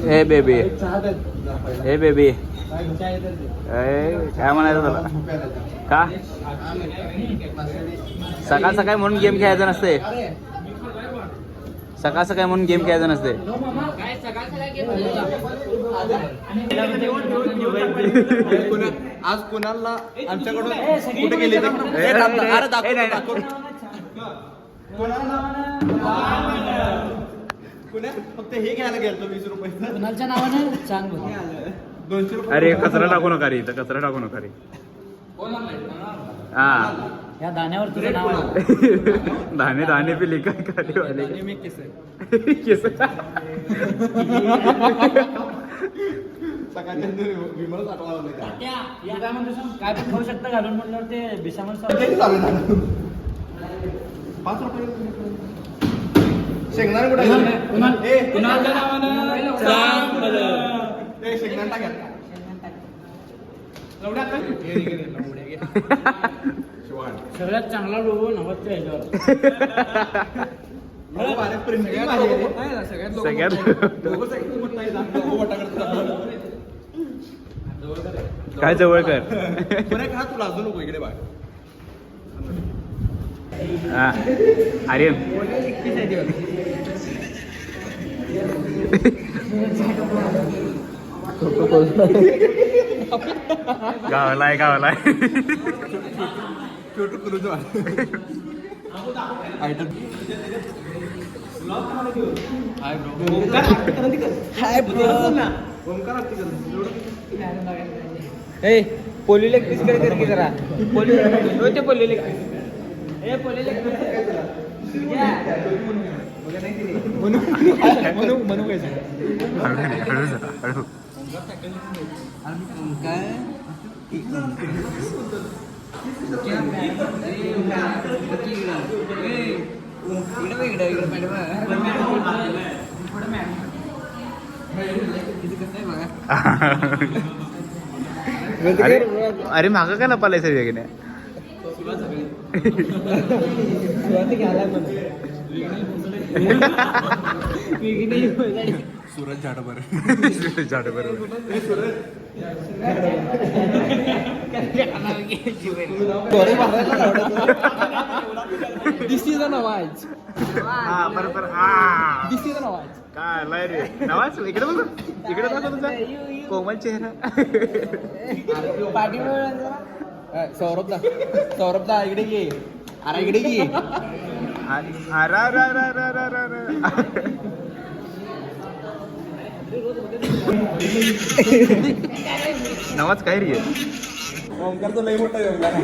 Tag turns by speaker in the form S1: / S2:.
S1: हे बेबी हे बेबी काय म्हणायचं तुला का सकाळ सकाळी म्हणून गेम खेळायचं नसते सकाळ सकाळी म्हणून गेम खेळायचं नसते
S2: आज कुणाला आमच्याकडून कुठे गेले फक्त हे घ्यायला गेलो 20 रुपये
S3: कुणाच्या नावाने सांग
S2: 200 रुपये
S1: अरे कचरा टाकू नका रे इथं कचरा टाकू नका रे हा
S3: या दाण्यावर तुझं नाव आहे
S1: दाणे दाणे पिली काय खाली वाले
S2: मी केस सकाळच्या विमलच आठवला
S3: काय म्हणतो सांग काय पण खाऊ शकता घालून म्हणल्यावर ते बिशामन
S2: 5 रुपये शेंगदाणे कुठे
S3: कुणाच्या नावानं सांग
S2: ते शेंगदाणे टाका
S3: सगळ्यात चांगला लोगो नव्वदच्या ह्याच्यावर
S1: काय जवळ कर
S2: हा तुला अजून नको इकडे बाय
S1: हा अरे गावालाय गावालाय
S2: छोटू करू आयटम
S3: पोली लेग पीस कर की जरा पोली ते पोली लेग ए पोली लेग
S2: म्हणू काय
S1: अरे मागं काय लपालाय सर वेगळे
S2: सूरज झाडबर
S1: झाडबर
S3: दिस इज अन आवाज
S1: हा बरोबर
S3: दिस इज अन आवाज
S1: काय लय रे नवाज इकडे बघ इकडे बघ तुझा कोमल चेहरा
S2: सौरभदा इकडे ये अरे इकडे ये
S1: नवाज काय रे
S2: ओमकारचा लय मोठा योगदान आहे